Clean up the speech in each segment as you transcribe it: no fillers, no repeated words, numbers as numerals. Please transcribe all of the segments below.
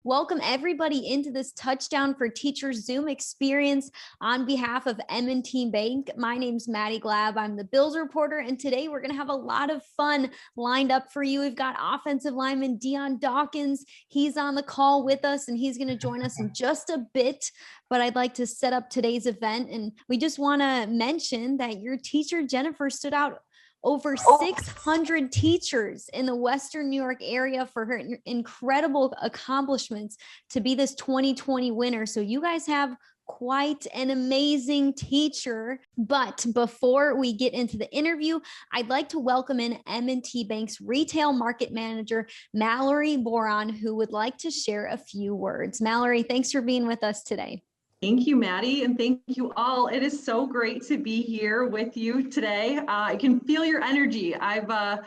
welcome everybody into this Touchdown for Teachers Zoom experience on behalf of M&T Bank. My name's Maddie Glab. I'm the Bills reporter, and today we're going to have a lot of fun lined up for you. We've got offensive lineman Dion Dawkins. He's on the call with us, and he's going to join us in just a bit. But I'd like to set up today's event, and we just want to mention that your teacher, Jennifer, stood out over 600 teachers in the Western New York area for her incredible accomplishments to be this 2020 winner. So you guys have quite an amazing teacher. But before we get into the interview, I'd like to welcome in M&T Bank's retail market manager, Mallory Boron, who would like to share a few words. Mallory, thanks for being with us today. Thank you, Maddie, and thank you all. It is so great to be here with you today. I can feel your energy. I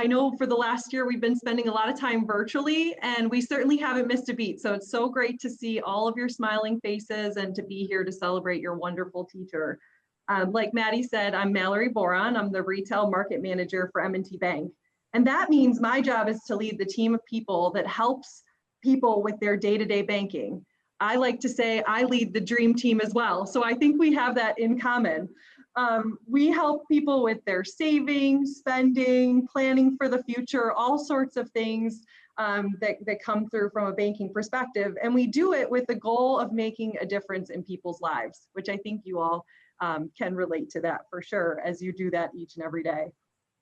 know for the last year we've been spending a lot of time virtually, and we certainly haven't missed a beat. So it's so great to see all of your smiling faces and to be here to celebrate your wonderful teacher. Like Maddie said, I'm Mallory Boron. I'm the retail market manager for M&T Bank, and that means my job is to lead the team of people that helps people with their day-to-day banking. I like to say I lead the dream team as well. So I think we have that in common. We help people with their saving, spending, planning for the future, all sorts of things that come through from a banking perspective. And we do it with the goal of making a difference in people's lives, which I think you all can relate to that for sure as you do that each and every day.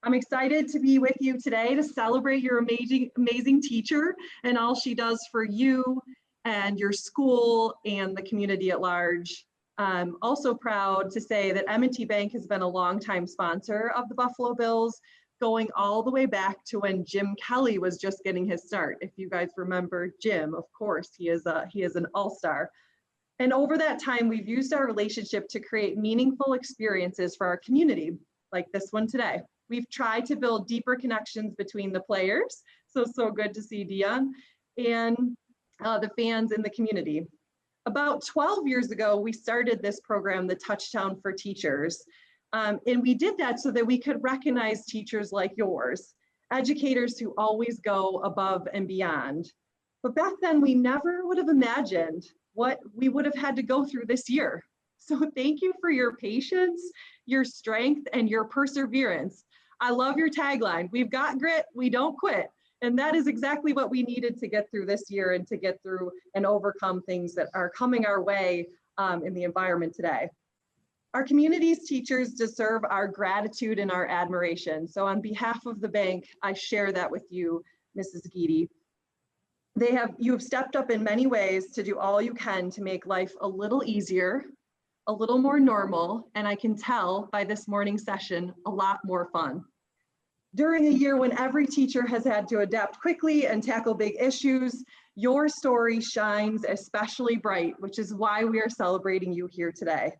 I'm excited to be with you today to celebrate your amazing teacher and all she does for you and your school and the community at large. I'm also proud to say that M&T Bank has been a longtime sponsor of the Buffalo Bills, going all the way back to when Jim Kelly was just getting his start. If you guys remember Jim, of course, he is an all-star. And over that time, we've used our relationship to create meaningful experiences for our community, like this one today. We've tried to build deeper connections between the players, so good to see Dion, and the fans in the community. About 12 years ago, we started this program, the Touchdown for Teachers. And we did that so that we could recognize teachers like yours, educators who always go above and beyond. But back then, we never would have imagined what we would have had to go through this year. So thank you for your patience, your strength, and your perseverance. I love your tagline, "We've got grit, we don't quit." And that is exactly what we needed to get through this year and to get through and overcome things that are coming our way in the environment today. Our community's teachers deserve our gratitude and our admiration. So on behalf of the bank, I share that with you, Mrs. Geedy. You have stepped up in many ways to do all you can to make life a little easier, a little more normal, and I can tell by this morning's session, a lot more fun. During a year when every teacher has had to adapt quickly and tackle big issues, your story shines especially bright, which is why we are celebrating you here today.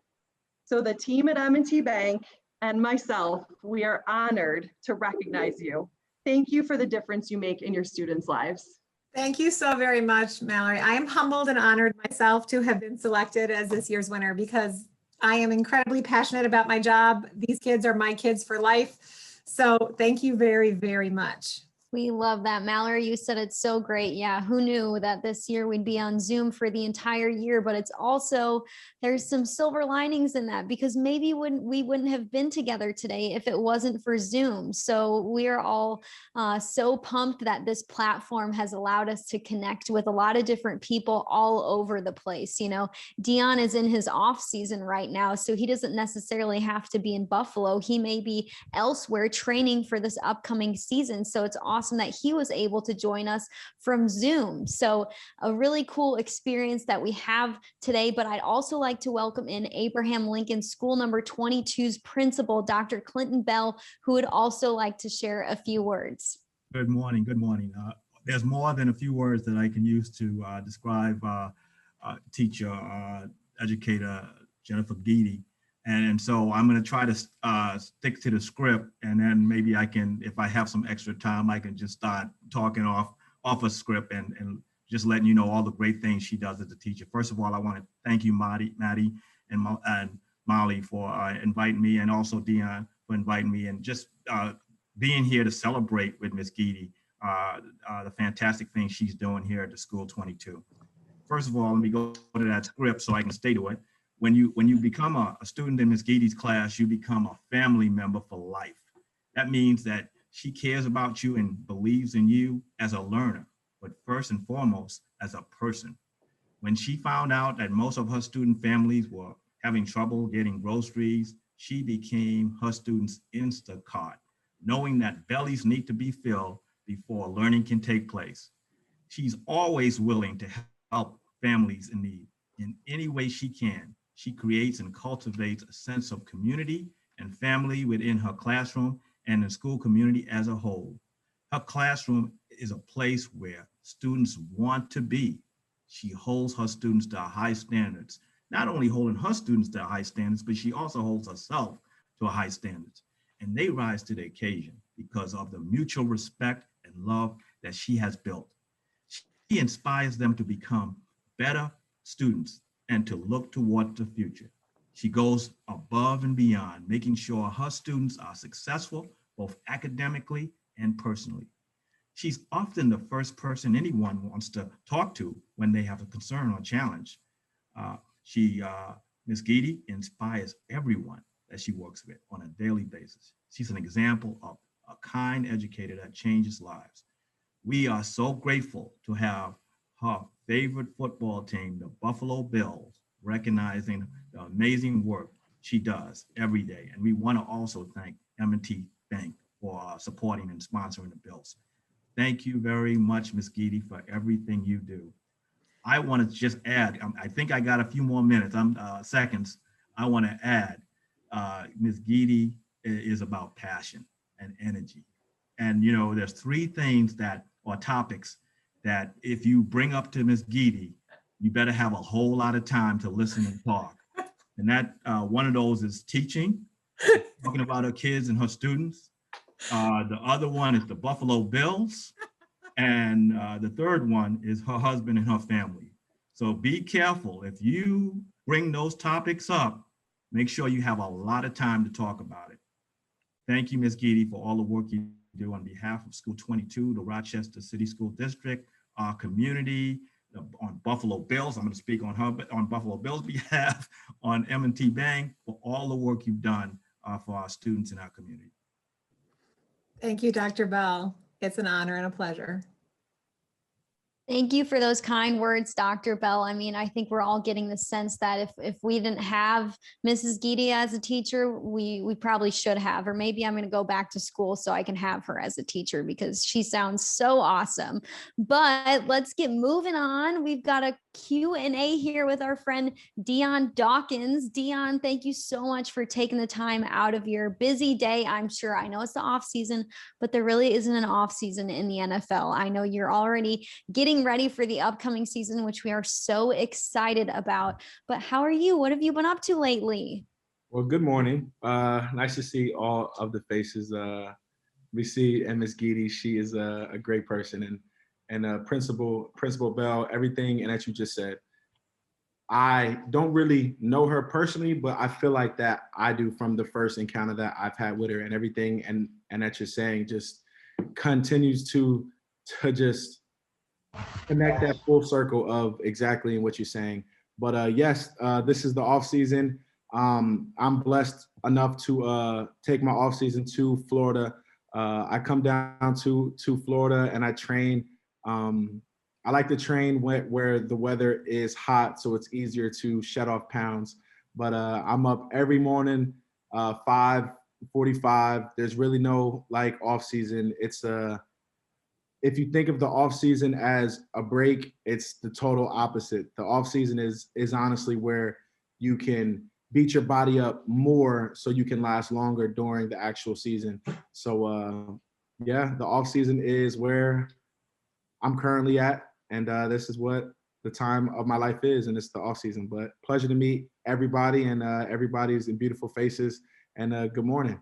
So the team at M&T Bank and myself, we are honored to recognize you. Thank you for the difference you make in your students' lives. Thank you so very much, Mallory. I am humbled and honored myself to have been selected as this year's winner because I am incredibly passionate about my job. These kids are my kids for life. So thank you very, very much. We love that. Mallory, you said it's so great. Yeah, who knew that this year we'd be on Zoom for the entire year, but it's also, there's some silver linings in that because maybe we wouldn't have been together today if it wasn't for Zoom. So we're all so pumped that this platform has allowed us to connect with a lot of different people all over the place. You know, Dion is in his off season right now, so he doesn't necessarily have to be in Buffalo. He may be elsewhere training for this upcoming season. So it's awesome that he was able to join us from Zoom. So a really cool experience that we have today, but I'd also like to welcome in Abraham Lincoln School number 22's principal, Dr. Clinton Bell, who would also like to share a few words. Good morning, good morning. There's more than a few words that I can use to describe teacher, educator, Jennifer Geedy. And so I'm going to try to stick to the script, and then maybe I can, if I have some extra time, I can just start talking off a script and just letting you know all the great things she does as a teacher. First of all, I want to thank you, Maddie and Molly for inviting me, and also Dion for inviting me, and just being here to celebrate with Ms. Geedy. the fantastic things she's doing here at the School 22. First of all, let me go to that script so I can stay to it. When you become a student in Ms. Geedy's class, you become a family member for life. That means that she cares about you and believes in you as a learner, but first and foremost, as a person. When she found out that most of her student families were having trouble getting groceries, she became her students' Instacart, knowing that bellies need to be filled before learning can take place. She's always willing to help families in need in any way she can. She creates and cultivates a sense of community and family within her classroom and the school community as a whole. Her classroom is a place where students want to be. She holds her students to high standards, not only holding her students to high standards, but she also holds herself to high standards. And they rise to the occasion because of the mutual respect and love that she has built. She inspires them to become better students and to look toward the future. She goes above and beyond, making sure her students are successful, both academically and personally. She's often the first person anyone wants to talk to when they have a concern or challenge. Ms. Geedy inspires everyone that she works with on a daily basis. She's an example of a kind educator that changes lives. We are so grateful to have her favorite football team, the Buffalo Bills, recognizing the amazing work she does every day. And we want to also thank M&T Bank for supporting and sponsoring the Bills. Thank you very much, Ms. Geedy, for everything you do. I want to just add, I think I got a few more minutes, seconds. I want to add, Ms. Geedy is about passion and energy. And there's three things or topics that if you bring up to Ms. Geedy, you better have a whole lot of time to listen and talk. And that one of those is teaching, talking about her kids and her students. The other one is the Buffalo Bills. And the third one is her husband and her family. So be careful. If you bring those topics up, make sure you have a lot of time to talk about it. Thank you, Ms. Geedy, for all the work you do on behalf of School 22, the Rochester City School District, our community, on Buffalo Bills. I'm going to speak on Buffalo Bills' behalf, on M&T Bank, for all the work you've done for our students in our community. Thank you, Dr. Bell. It's an honor and a pleasure. Thank you for those kind words, Dr. Bell. I mean, I think we're all getting the sense that if we didn't have Mrs. Geedy as a teacher, we probably should have, or maybe I'm going to go back to school so I can have her as a teacher because she sounds so awesome. But let's get moving on. We've got a Q&A here with our friend Dion Dawkins. Dion, thank you so much for taking the time out of your busy day. I'm sure, I know it's the off season, but there really isn't an off season in the NFL. I know you're already getting ready for the upcoming season, which we are so excited about. But how are you? What have you been up to lately? Well, good morning. Nice to see all of the faces. We see Ms. Geedy. She is a great person, and Principal Bell. Everything that you just said. I don't really know her personally, but I feel like that I do from the first encounter that I've had with her, and everything and that you're saying just continues to just connect that full circle of exactly what you're saying. But yes, this is the off season. I'm blessed enough to take my off season to Florida. I come down to Florida and I train. I like to train where the weather is hot, so it's easier to shed off pounds. But I'm up every morning, 5:45. There's really no off season. It's if you think of the off season as a break, it's the total opposite. The off season is honestly where you can beat your body up more so you can last longer during the actual season. So yeah, the off season is where I'm currently at, and this is what the time of my life is, and it's the off season. But pleasure to meet everybody, and everybody's in beautiful faces, and good morning.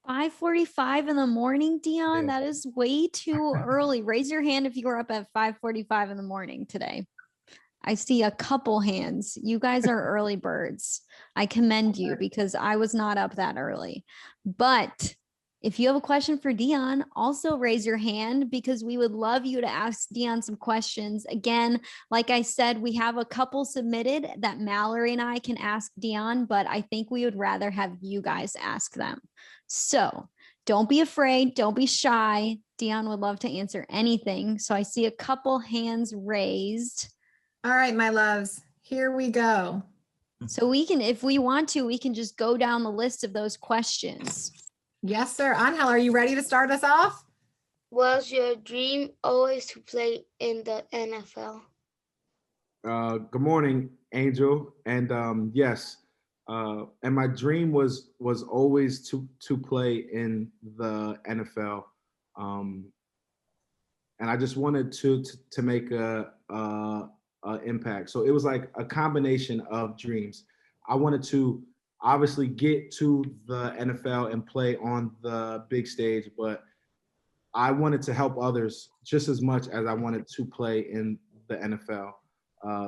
5:45 in the morning, Dion? Yeah. That is way too early. Raise your hand if you were up at 5:45 in the morning today. I see a couple hands. You guys are early birds. I commend you because I was not up that early. But if you have a question for Dion, also raise your hand because we would love you to ask Dion some questions. Again, like I said, we have a couple submitted that Mallory and I can ask Dion, but I think we would rather have you guys ask them. So don't be afraid. Don't be shy. Dion would love to answer anything. So I see a couple hands raised. All right, my loves, here we go. So we can, if we want to, we can just go down the list of those questions. Yes, sir. Angel, are you ready to start us off? Was your dream always to play in the NFL? Good morning, Angel. And yes, and my dream was always to play in the NFL. And I just wanted to make a impact. So it was like a combination of dreams. I wanted to obviously get to the NFL and play on the big stage, but I wanted to help others just as much as I wanted to play in the NFL.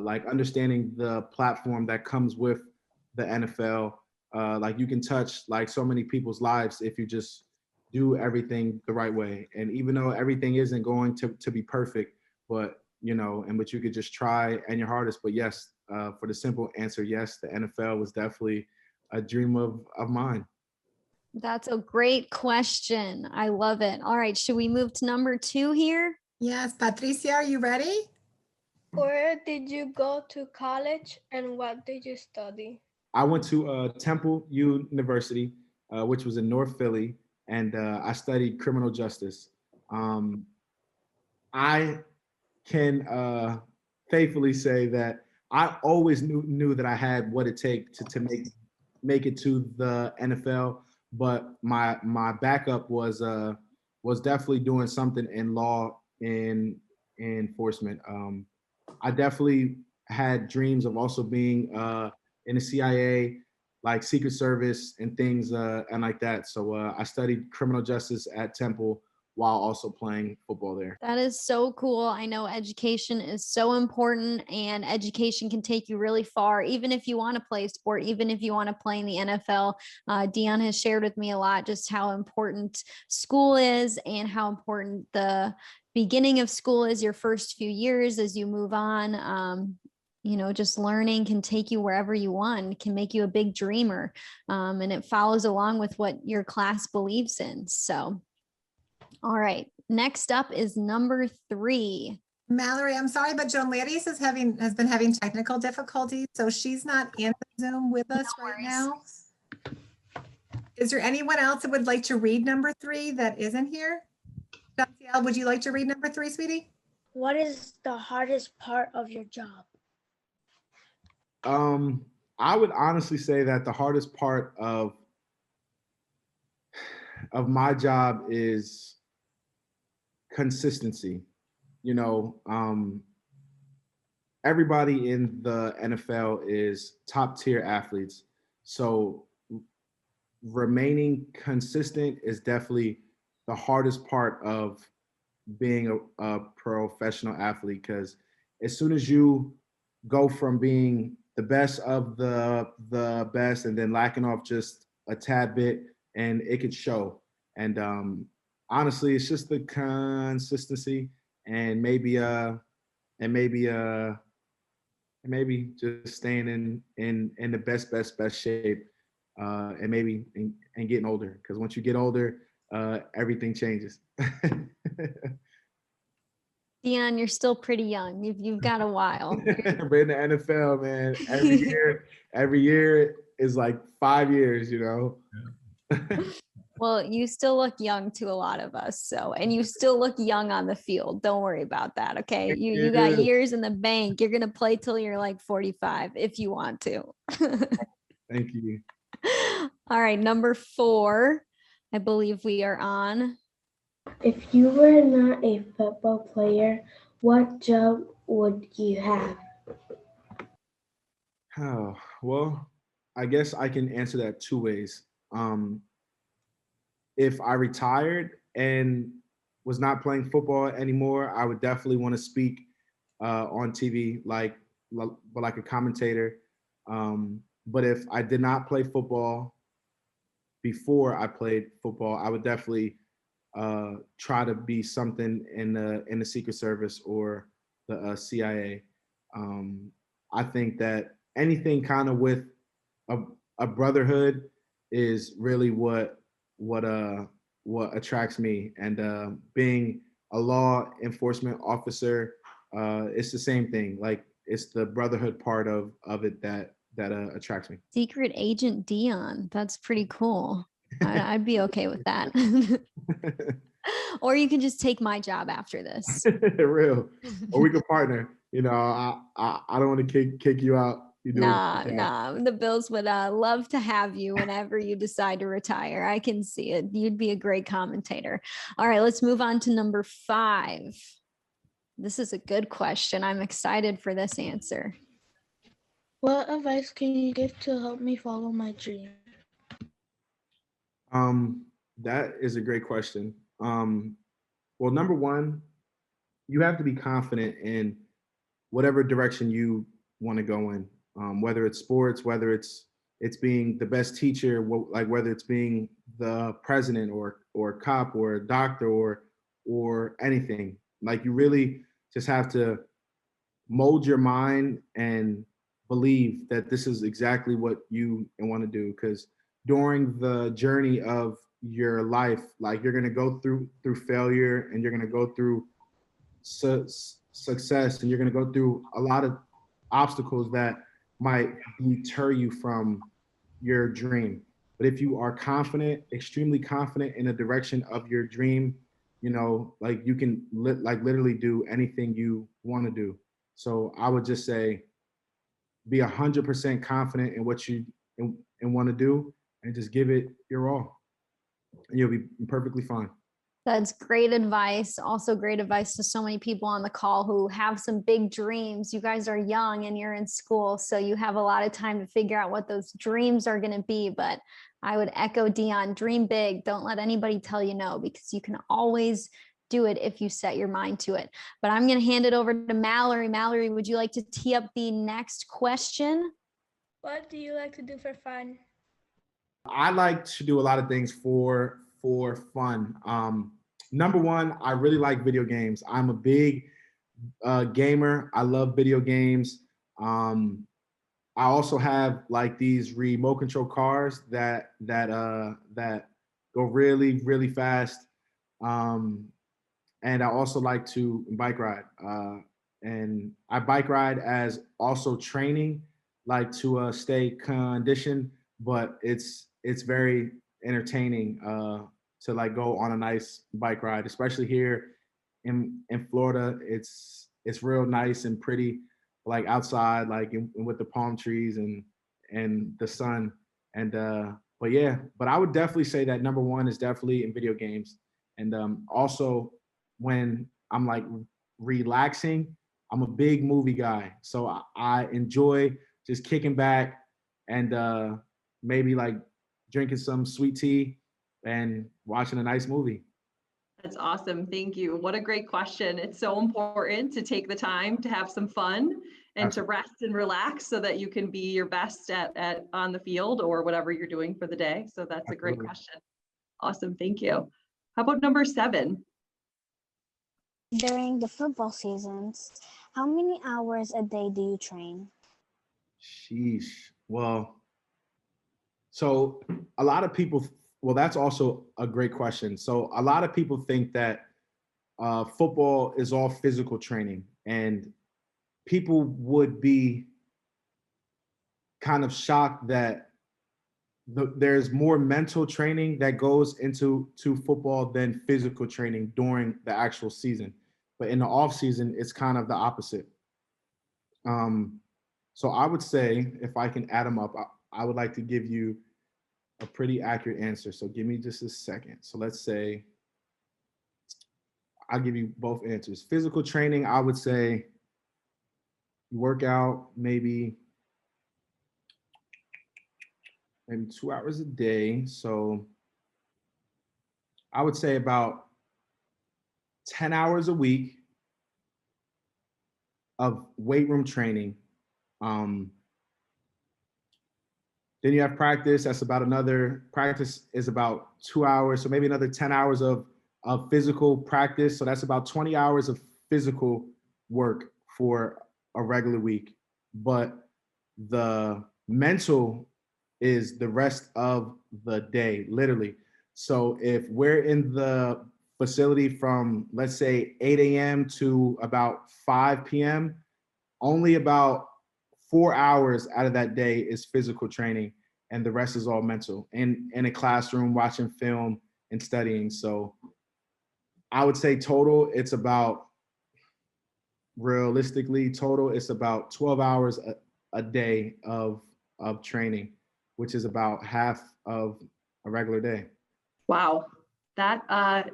Like understanding the platform that comes with the NFL. Like you can touch like so many people's lives if you just do everything the right way. And even though everything isn't going to be perfect, but but you could just try and your hardest. But yes, for the simple answer, yes, the NFL was definitely a dream of mine. That's a great question. I love it. All right, should we move to number 2 here? Yes, Patricia, are you ready? Where did you go to college and what did you study? I went to Temple University, which was in North Philly, and I studied criminal justice. I can faithfully say that I always knew that I had what it takes to make it to the NFL, but my backup was definitely doing something in law enforcement. I definitely had dreams of also being in the CIA, like Secret Service and things and like that. So I studied criminal justice at Temple while also playing football there. That is so cool. I know education is so important and education can take you really far, even if you want to play a sport, even if you want to play in the NFL. Dion has shared with me a lot just how important school is and how important the beginning of school is, your first few years as you move on. Just learning can take you wherever you want. It can make you a big dreamer. And it follows along with what your class believes in. So, all right. Next up is number 3. Mallory, I'm sorry, but Joan Ladis has been having technical difficulties, so she's not in the Zoom with us right now. Is there anyone else that would like to read number 3 that isn't here? Daciel, would you like to read number 3, sweetie? What is the hardest part of your job? I would honestly say that the hardest part of my job is consistency. Everybody in the NFL is top tier athletes. So remaining consistent is definitely the hardest part of being a professional athlete, because as soon as you go from being the best of the best and then lacking off just a tad bit, and it could show. And honestly, it's just the consistency and maybe just staying in the best shape, and maybe and getting older, because once you get older, everything changes. Dion, you're still pretty young. You've got a while. But in the NFL, man, every year is like 5 years, Well, you still look young to a lot of us. So, and you still look young on the field. Don't worry about that. Okay. You got years in the bank. You're going to play till you're like 45 if you want to. Thank you. All right. Number 4, I believe we are on. If you were not a football player, what job would you have? Oh, well, I guess I can answer that 2 ways. If I retired and was not playing football anymore, I would definitely want to speak on TV, like a commentator. But if I did not play football before I played football, I would definitely try to be something in the Secret Service or the CIA. I think that anything kind of with a brotherhood is really what attracts me. And being a law enforcement officer, it's the same thing. Like it's the brotherhood part of it that attracts me. Secret Agent Dion. That's pretty cool. I'd be okay with that. Or you can just take my job after this. Real. Or we could partner. You know, I don't want to kick you out. You do Nah. The Bills would love to have you whenever you decide to retire. I can see it. You'd be a great commentator. All right, let's move on to number 5. This is a good question. I'm excited for this answer. What advice can you give to help me follow my dream? That is a great question. Well, number one, you have to be confident in whatever direction you want to go in. Whether it's sports, whether it's being the best teacher, like whether it's being the president or cop or a doctor or anything. Like you really just have to mold your mind and believe that this is exactly what you want to do. Because during the journey of your life, like you're gonna go through failure, and you're gonna go through success, and you're gonna go through a lot of obstacles that might deter you from your dream. But if you are confident, extremely confident in the direction of your dream, you know, like you can like literally do anything you want to do. So I would just say, be 100% confident in what you want to do, and just give it your all, and you'll be perfectly fine. That's great advice. Also great advice to so many people on the call who have some big dreams. You guys are young and you're in school, so you have a lot of time to figure out what those dreams are going to be. But I would echo Dion, dream big. Don't let anybody tell you no, because you can always do it if you set your mind to it. But I'm going to hand it over to Mallory. Mallory, would you like to tee up the next question? What do you like to do for fun? I like to do a lot of things for fun. Number one, I really like video games. I'm a big gamer. I love video games. I also have like these remote control cars that go really, really fast. And I also like to bike ride. And I bike ride as also training, like to stay conditioned, but it's very entertaining to like go on a nice bike ride, especially here in Florida. It's real nice and pretty, like outside, like with the palm trees and the sun. And but I would definitely say that number one is definitely in video games. And also when I'm like relaxing, I'm a big movie guy, so I enjoy just kicking back and maybe like drinking some sweet tea and watching a nice movie. That's awesome. Thank you. What a great question. It's so important to take the time to have some fun and to rest and relax so that you can be your best at on the field or whatever you're doing for the day. So that's a great question. Awesome. Thank you. How about number 7? During the football seasons, how many hours a day do you train? Sheesh. Well, so a lot of people, well, that's also a great question. So a lot of people think that football is all physical training, and people would be kind of shocked that there's more mental training that goes into football than physical training during the actual season. But in the off season, it's kind of the opposite. So I would say, if I can add them up, I would like to give you a pretty accurate answer. So give me just a second. So let's say I'll give you both answers. Physical training, I would say you work out maybe 2 hours a day. So I would say about 10 hours a week of weight room training. Then you have practice. That's about practice is about 2 hours. So maybe another 10 hours of physical practice. So that's about 20 hours of physical work for a regular week. But the mental is the rest of the day, literally. So if we're in the facility from, let's say, 8 a.m. to about 5 p.m., only about 4 hours out of that day is physical training, and the rest is all mental and in a classroom watching film and studying. So I would say total, it's about, realistically, total, it's about 12 hours a day of training, which is about half of a regular day. Wow. That's a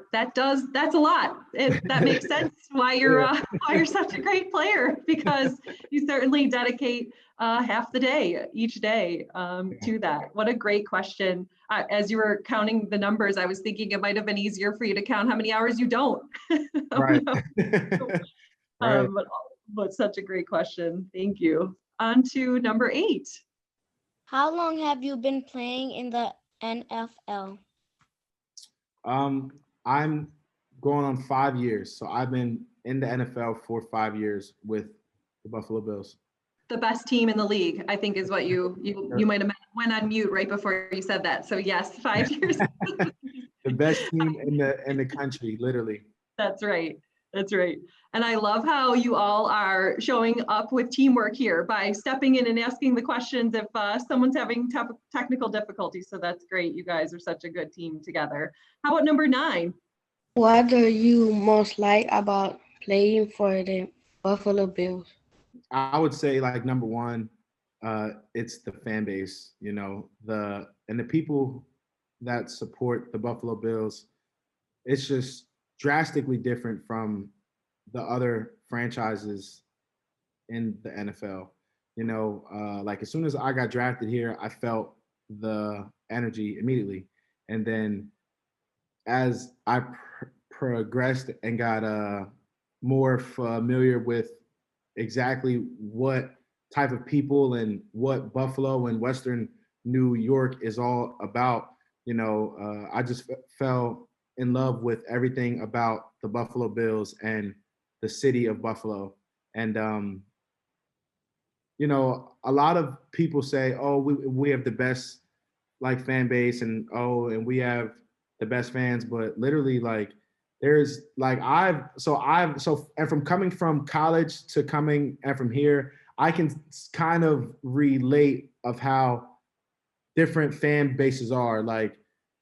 lot. That makes sense why you're such a great player, because you certainly dedicate half the day each day to that. What a great question. As you were counting the numbers, I was thinking it might have been easier for you to count how many hours you don't. Right. Right. But such a great question. Thank you. On to number 8. How long have you been playing in the NFL? I'm going on 5 years. So I've been in the NFL for 5 years with the Buffalo Bills. The best team in the league, I think, is what you might have went on mute right before you said that. So yes, 5 years. The best team in the country, literally. That's right. That's right. And I love how you all are showing up with teamwork here by stepping in and asking the questions if someone's having technical difficulties. So that's great. You guys are such a good team together. How about number 9? What do you most like about playing for the Buffalo Bills? I would say, like, number 1, it's the fan base, the people that support the Buffalo Bills. It's just drastically different from the other franchises in the NFL. Like, as soon as I got drafted here, I felt the energy immediately. And then as I progressed and got more familiar with exactly what type of people and what Buffalo and Western New York is all about, I just fell in love with everything about the Buffalo Bills and the city of Buffalo. And, a lot of people say, oh, we have the best, like, fan base, and we have the best fans, but literally, like, there's, like, and from coming from college to coming and from here, I can kind of relate of how different fan bases are. Like,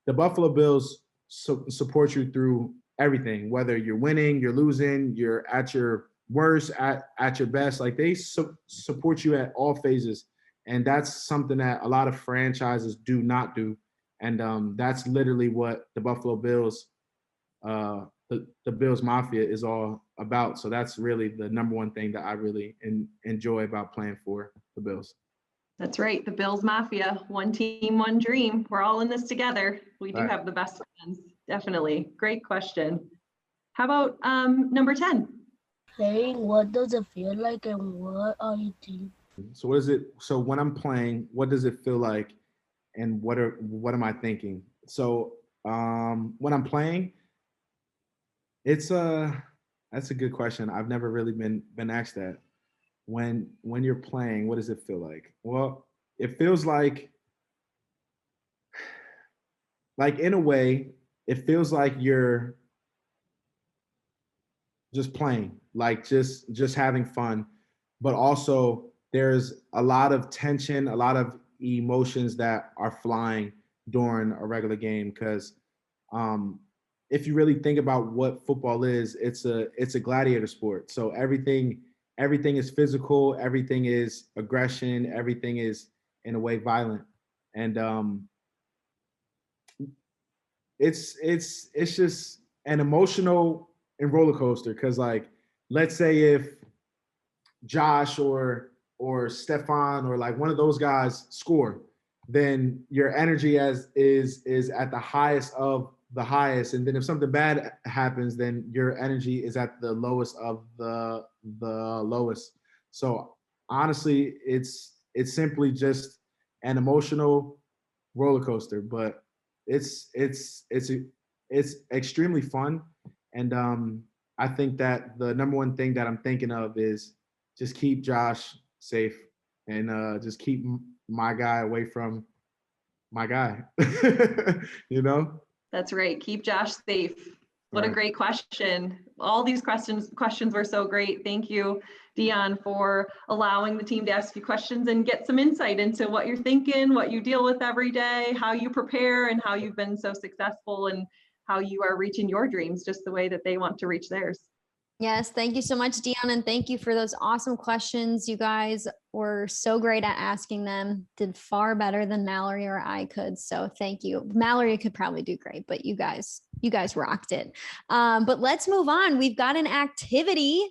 the Buffalo Bills support you through everything, whether you're winning, you're losing, you're at your worst, at your best. Like, they support you at all phases. And that's something that a lot of franchises do not do. And that's literally what the Buffalo Bills, the Bills Mafia is all about. So that's really the number one thing that I really enjoy about playing for the Bills. That's right. The Bills Mafia, one team, one dream. We're all in this together. We do have the best fans. Definitely. Great question. How about number 10? Playing, what does it feel like and what are you thinking? So when I'm playing, what does it feel like and what am I thinking? So when I'm playing, that's a good question. I've never really been asked that. When you're playing, what does it feel like? Well, it feels like in a way, it feels like you're just playing, like just having fun, but also there's a lot of tension, a lot of emotions that are flying during a regular game, because if you really think about what football is, it's a gladiator sport. So everything is physical, everything is aggression, everything is in a way violent. And it's just an emotional and roller coaster, because, like, let's say if Josh or Stefan or, like, one of those guys score, then your energy is at the highest of the highest, and then if something bad happens, then your energy is at the lowest of the lowest. So honestly, it's simply just an emotional roller coaster, but it's extremely fun. And I think that the number one thing that I'm thinking of is just keep Josh safe and just keep my guy away from my guy. You know? That's right. Keep Josh safe. What a Right. great question. All these questions were so great. Thank you, Dion, for allowing the team to ask you questions and get some insight into what you're thinking, what you deal with every day, how you prepare, and how you've been so successful and how you are reaching your dreams just the way that they want to reach theirs. Yes, thank you so much, Dion, and thank you for those awesome questions. You guys were so great at asking them, did far better than Mallory or I could. So thank you. Mallory could probably do great, but you guys rocked it. But let's move on. We've got an activity.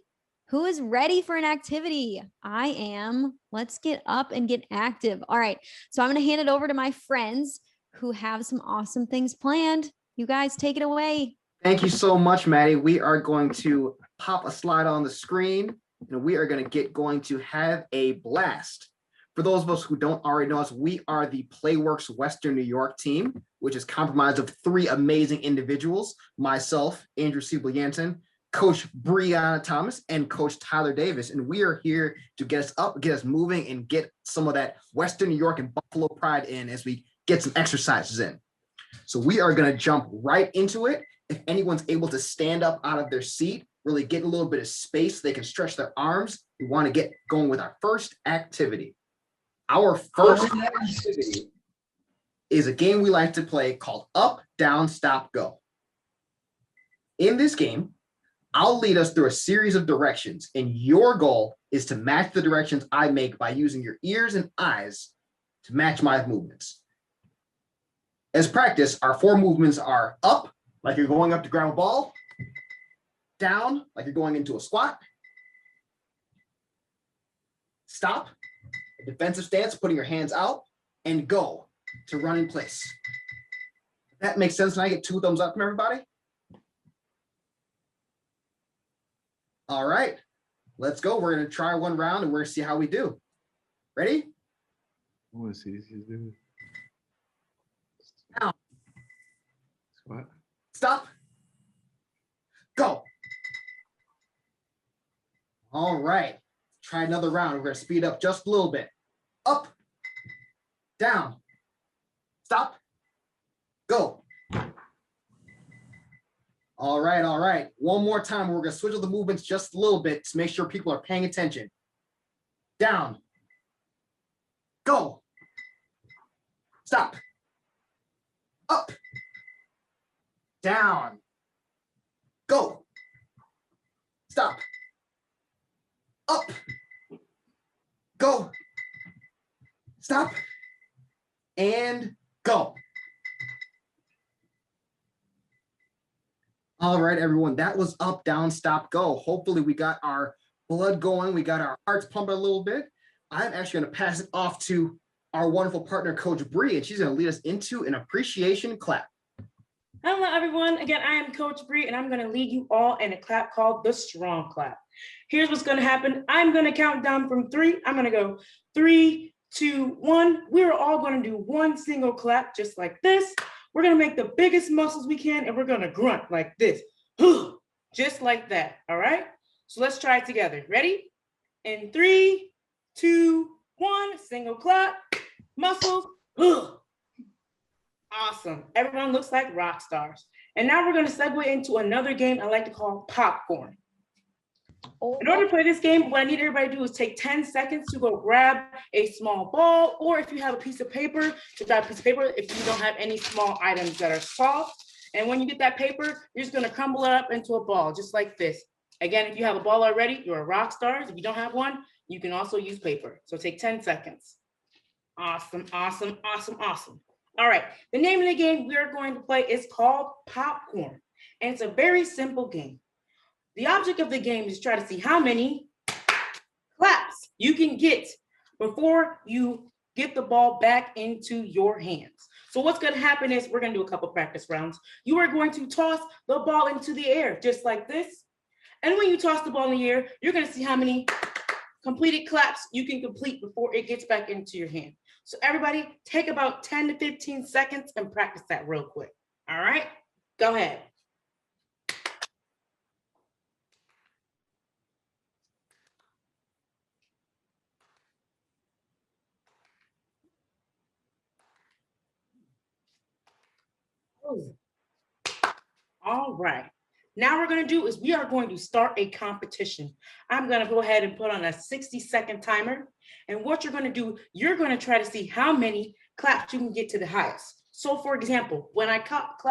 Who is ready for an activity? I am. Let's get up and get active. All right. So I'm going to hand it over to my friends who have some awesome things planned. You guys take it away. Thank you so much, Maddie. We are going to pop a slide on the screen and we are going to get going to have a blast. For those of us who don't already know us, we are the Playworks Western New York team, which is comprised of 3 amazing individuals, myself, Andrew Siebel-Jansen, Coach Brianna Thomas, and Coach Tyler Davis. And we are here to get us up, get us moving, and get some of that Western New York and Buffalo pride in as we get some exercises in. So we are going to jump right into it. If anyone's able to stand up out of their seat, really get a little bit of space so they can stretch their arms, we want to get going with our first activity. Our first activity is a game we like to play called Up, Down, Stop, Go. In this game, I'll lead us through a series of directions, and your goal is to match the directions I make by using your ears and eyes to match my movements. As practice, our 4 movements are up, like you're going up to grab a ball, down, like you're going into a squat, stop, a defensive stance, putting your hands out, and go to run in place. That makes sense. Can I get 2 thumbs up from everybody? All right, let's go. We're going to try one round and we're going to see how we do. Ready? I want to see this dude. Down. Squat. Stop. Go. All right. Try another round. We're going to speed up just a little bit. Up. Down. Stop. Go. All right. All right. One more time. We're going to switch up the movements just a little bit to make sure people are paying attention. Down. Go. Stop. Up. Down. Go. Stop. Up. Go. Stop. And go. All right, everyone. That was up, down, stop, go. Hopefully we got our blood going. We got our hearts pumping a little bit. I'm actually going to pass it off to our wonderful partner, Coach Bree, and she's going to lead us into an appreciation clap. Hello, everyone. Again, I am Coach Bree, and I'm going to lead you all in a clap called the Strong Clap. Here's what's going to happen. I'm going to count down from 3. I'm going to go 3, 2, 1. We're all going to do one single clap just like this. We're going to make the biggest muscles we can, and we're going to grunt like this. Just like that. All right? So let's try it together. Ready? In 3, 2, 1. Single clap. Muscles. Awesome. Everyone looks like rock stars. And now we're going to segue into another game I like to call popcorn. In order to play this game, what I need everybody to do is take 10 seconds to go grab a small ball, or if you have a piece of paper, to grab a piece of paper if you don't have any small items that are soft. And when you get that paper, you're just going to crumble it up into a ball, just like this. Again, if you have a ball already, you're a rock star. If you don't have one, you can also use paper. So take 10 seconds. Awesome, awesome, awesome, awesome. All right, the name of the game we are going to play is called popcorn, and it's a very simple game. The object of the game is to try to see how many claps you can get before you get the ball back into your hands. So what's going to happen is we're going to do a couple practice rounds. You are going to toss the ball into the air just like this. And when you toss the ball in the air, you're going to see how many completed claps you can complete before it gets back into your hand. So everybody take about 10 to 15 seconds and practice that real quick. All right, go ahead. All right. Now we're going to do is we are going to start a competition. I'm going to go ahead and put on a 60-second timer. And what you're going to do, you're going to try to see how many claps you can get to the highest. So for example, when I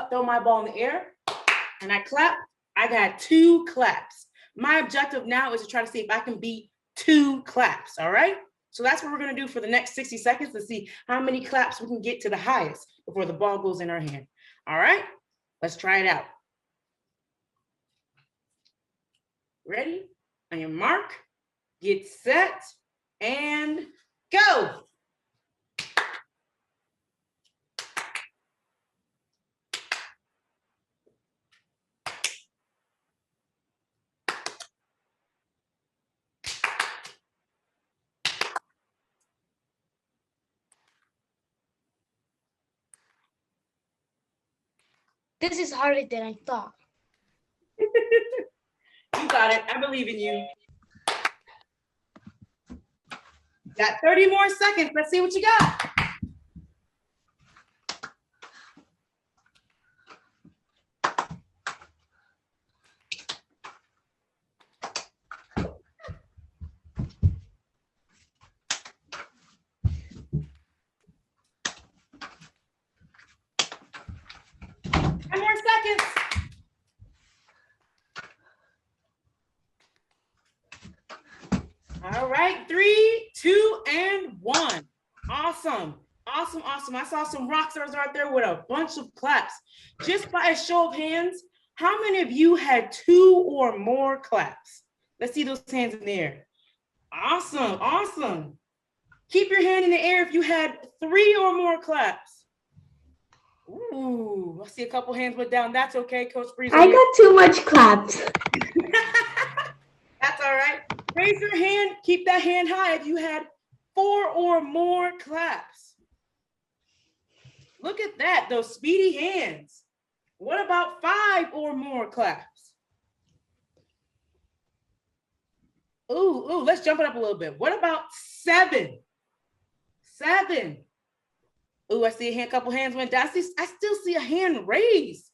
throw my ball in the air and I clap, I got 2 claps. My objective now is to try to see if I can beat 2 claps. All right. So that's what we're going to do for the next 60 seconds to see how many claps we can get to the highest before the ball goes in our hand. All right, let's try it out. Ready? On your mark, get set, and go. This is harder than I thought. You got it. I believe in you. Got 30 more seconds. Let's see what you got. All right, 3, 2, and 1. Awesome, awesome, awesome. I saw some rock stars right there with a bunch of claps. Just by a show of hands, how many of you had 2 or more claps? Let's see those hands in the air. Awesome, awesome. Keep your hand in the air if you had 3 or more claps. Ooh, I see a couple hands went down. That's okay, Coach Breeze. I got too much claps. That's all right. Raise your hand. Keep that hand high if you had 4 or more claps. Look at that, those speedy hands. What about 5 or more claps? Ooh, let's jump it up a little bit. What about 7? 7. Ooh, I see a couple hands went down. I still see a hand raised.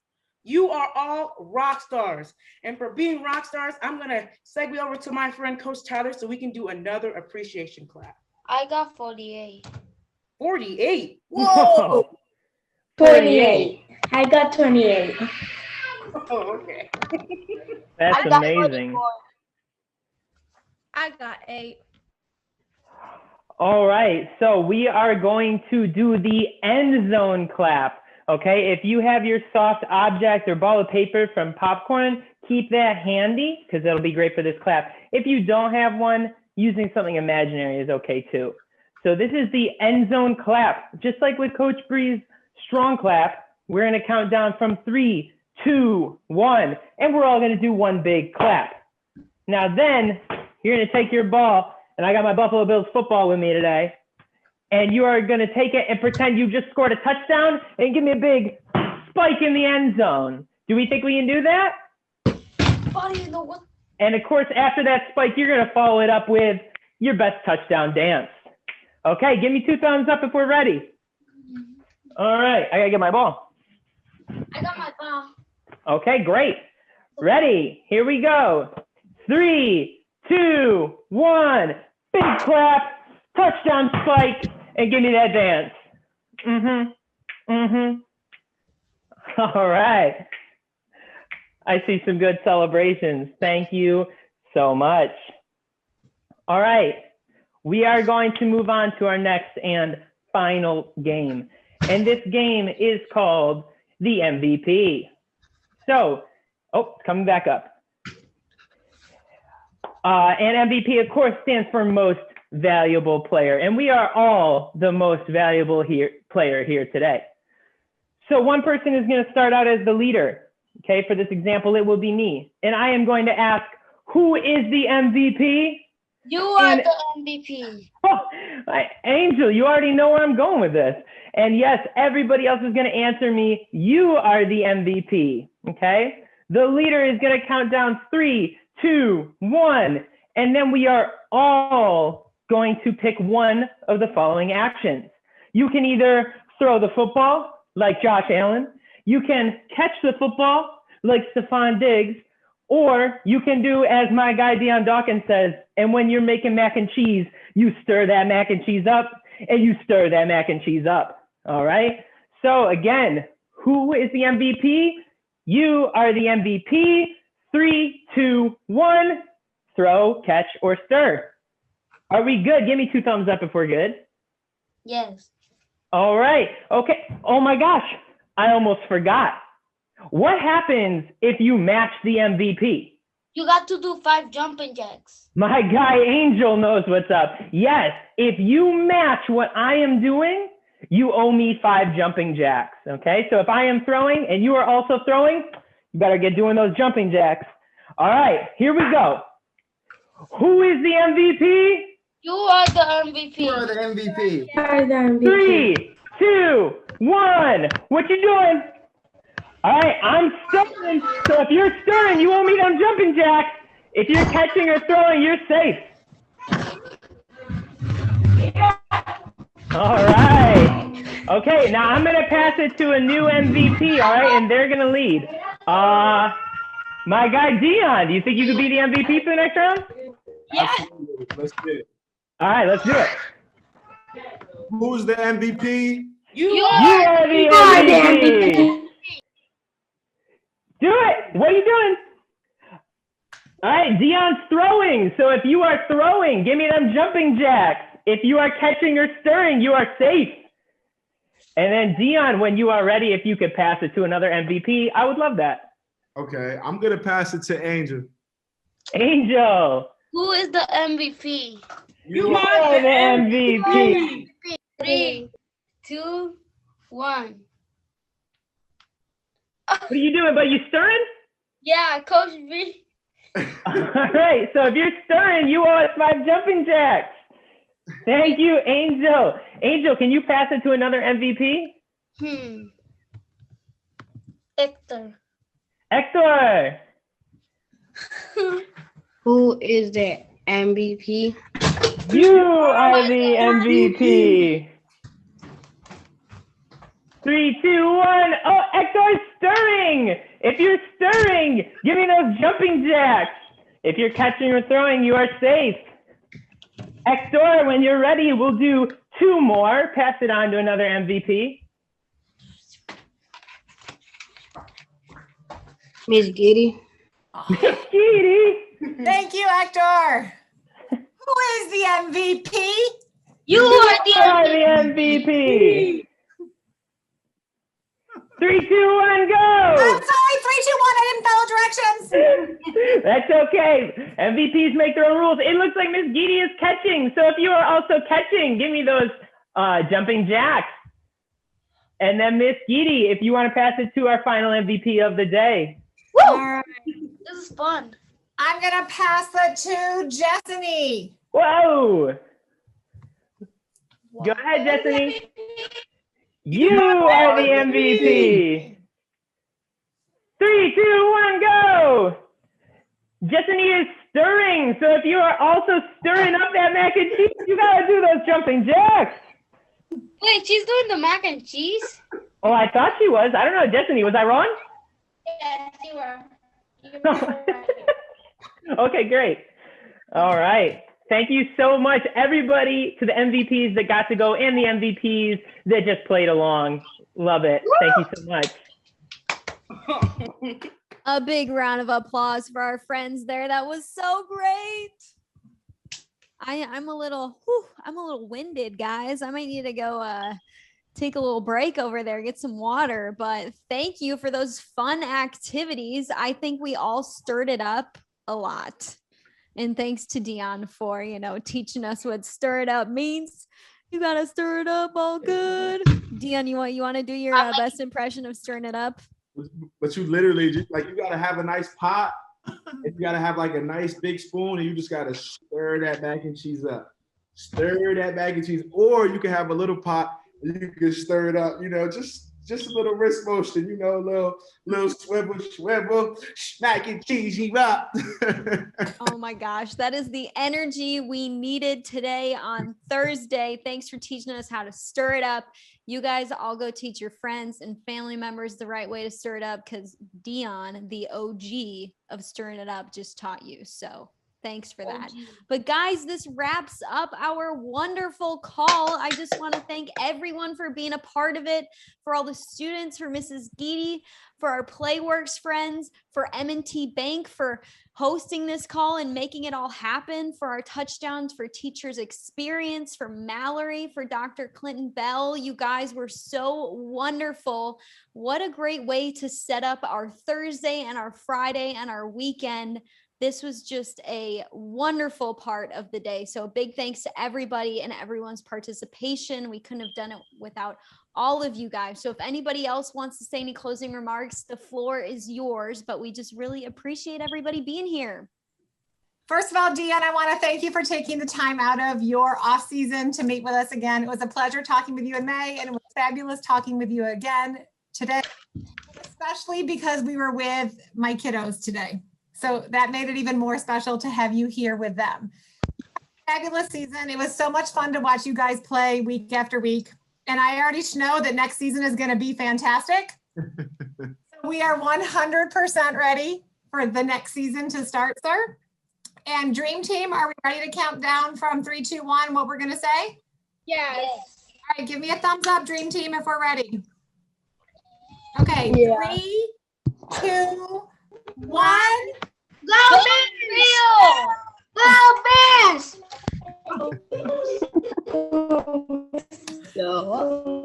You are all rock stars. And for being rock stars, I'm gonna segue over to my friend, Coach Tyler, so we can do another appreciation clap. I got 48. 48? Whoa! 48. I got 28. Oh, okay. That's amazing. 44. I got 8. All right, so we are going to do the end zone clap. Okay, if you have your soft object or ball of paper from popcorn, keep that handy because that'll be great for this clap. If you don't have one, using something imaginary is okay too. So this is the end zone clap. Just like with Coach Bree's strong clap, we're gonna count down from 3, 2, 1, and we're all gonna do one big clap. Now then, you're gonna take your ball, and I got my Buffalo Bills football with me today, and you are going to take it and pretend you just scored a touchdown and give me a big spike in the end zone. Do we think we can do that? And of course, after that spike, you're going to follow it up with your best touchdown dance. Okay, give me 2 thumbs up if we're ready. All right, I got to get my ball. I got my ball. Okay, great. Ready, here we go. 3, 2, 1, big clap, touchdown spike, and give me that dance. All right. I see some good celebrations. Thank you so much. All right. We are going to move on to our next and final game. And this game is called the MVP. So, coming back up. And MVP, of course, stands for most valuable player. And we are all the most valuable player here today. So one person is going to start out as the leader. Okay, for this example, it will be me. And I am going to ask, who is the MVP? You are And- the MVP. Angel, you already know where I'm going with this. And yes, everybody else is going to answer me. You are the MVP. Okay. The leader is going to count down 3, 2, 1. And then we are all going to pick one of the following actions. You can either throw the football like Josh Allen. You can catch the football like Stephon Diggs. Or you can do as my guy Dion Dawkins says, and when you're making mac and cheese, you stir that mac and cheese up and you stir that mac and cheese up. All right. So again, who is the MVP? You are the MVP. 3, 2, 1. Throw, catch, or stir. Are we good? Give me 2 thumbs up if we're good. Yes. All right. Okay. Oh my gosh. I almost forgot. What happens if you match the MVP? You got to do 5 jumping jacks. My guy Angel knows what's up. Yes, if you match what I am doing, you owe me 5 jumping jacks. Okay, so if I am throwing and you are also throwing, you better get doing those jumping jacks. All right, here we go. Who is the MVP? You are the MVP. You are the MVP. You are the MVP. 3, 2, 1. What you doing? All right, I'm stirring. So if you're stirring, you owe me them jumping jacks. If you're catching or throwing, you're safe. All right. Okay, now I'm going to pass it to a new MVP, all right? And they're going to lead. My guy, Dion, do you think you could be the MVP for the next round? Yeah. Absolutely. Let's do it. All right, let's do it. Who's the MVP? You are the MVP. Do it. What are you doing? All right, Dion's throwing. So if you are throwing, give me them jumping jacks. If you are catching or stirring, you are safe. And then Dion, when you are ready, if you could pass it to another MVP, I would love that. Okay, I'm gonna pass it to Angel. Angel. Who is the MVP? You are the MVP. 3, 2, 1. What are you doing? But you stirring? Yeah, Coach V. All right. So if you're stirring, you owe us 5 jumping jacks. Thank you, Angel. Angel, can you pass it to another MVP? Hector. Hector. Who is the MVP? You are the MVP. 3, 2, 1. Oh, Hector's stirring. If you're stirring, give me those jumping jacks. If you're catching or throwing, you are safe. Hector, when you're ready, we'll do 2 more. Pass it on to another MVP. Miss Geedy. Miss Geedy. Thank you, Hector. Who is the MVP? You are the MVP. 3, 2, 1, go! I'm sorry, 3, 2, 1. I didn't follow directions. That's okay. MVPs make their own rules. It looks like Miss Geedy is catching. So if you are also catching, give me those jumping jacks. And then Miss Geedy, if you want to pass it to our final MVP of the day. Woo! All right. This is fun. I'm going to pass it to Jessany. Whoa! Go ahead, Jessany. You are the MVP. 3, 2, 1, go. Jessany is stirring. So if you are also stirring up that mac and cheese, you gotta do those jumping jacks. Wait, she's doing the mac and cheese? Oh, I thought she was. I don't know, Jessany, was I wrong? Yes, you were. Okay, great. All right. Thank you so much, everybody, to the MVPs that got to go and the MVPs that just played along. Love it. Thank you so much. A big round of applause for our friends there. That was so great. I'm a little winded, guys. I might need to go take a little break over there, get some water. But thank you for those fun activities. I think we all stirred it up a lot. And thanks to Dion for, teaching us what stir it up means. You got to stir it up all good. Dion, you want to do your best impression of stirring it up? But you literally, you got to have a nice pot And you gotta have like a nice big spoon, and you just gotta stir that mac and cheese up. Stir that mac and cheese, or you can have a little pot and you can stir it up. You know, just a little wrist motion. You know, a little swivel, mac and cheese you up. Oh my gosh, that is the energy we needed today on Thursday. Thanks for teaching us how to stir it up. You guys all go teach your friends and family members the right way to stir it up, because Dion, the OG of stirring it up, just taught you. So thanks for that. But guys, this wraps up our wonderful call. I just want to thank everyone for being a part of it, for all the students, for Mrs. Geedy, for our Playworks friends, for M&T Bank for hosting this call and making it all happen, for our touchdowns, for Teachers Experience, for Mallory, for Dr. Clinton Bell. You guys were so wonderful. What a great way to set up our Thursday and our Friday and our weekend. This was just a wonderful part of the day. So a big thanks to everybody and everyone's participation. We couldn't have done it without all of you guys. So if anybody else wants to say any closing remarks, the floor is yours, but we just really appreciate everybody being here. First of all, Dion, I want to thank you for taking the time out of your off season to meet with us again. It was a pleasure talking with you in May, and it was fabulous talking with you again today, especially because we were with my kiddos today. So that made it even more special to have you here with them. Fabulous season. It was so much fun to watch you guys play week after week. And I already know that next season is going to be fantastic. So we are 100% ready for the next season to start, sir. And Dream Team, are we ready to count down from 3, 2, 1, what we're going to say? Yes. All right, give me a thumbs up, Dream Team, if we're ready. Okay, Yeah. 3, 2, 1. Go Bears! Go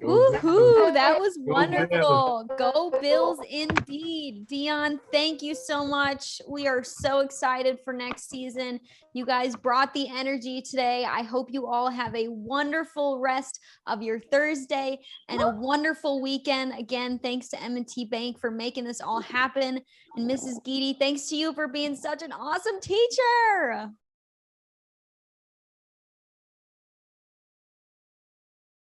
Woohoo, that was wonderful. Go Bills indeed. Dion, thank you so much. We are so excited for next season. You guys brought the energy today. I hope you all have a wonderful rest of your Thursday and a wonderful weekend. Again, thanks to M&T Bank for making this all happen. And Mrs. Geedy, thanks to you for being such an awesome teacher.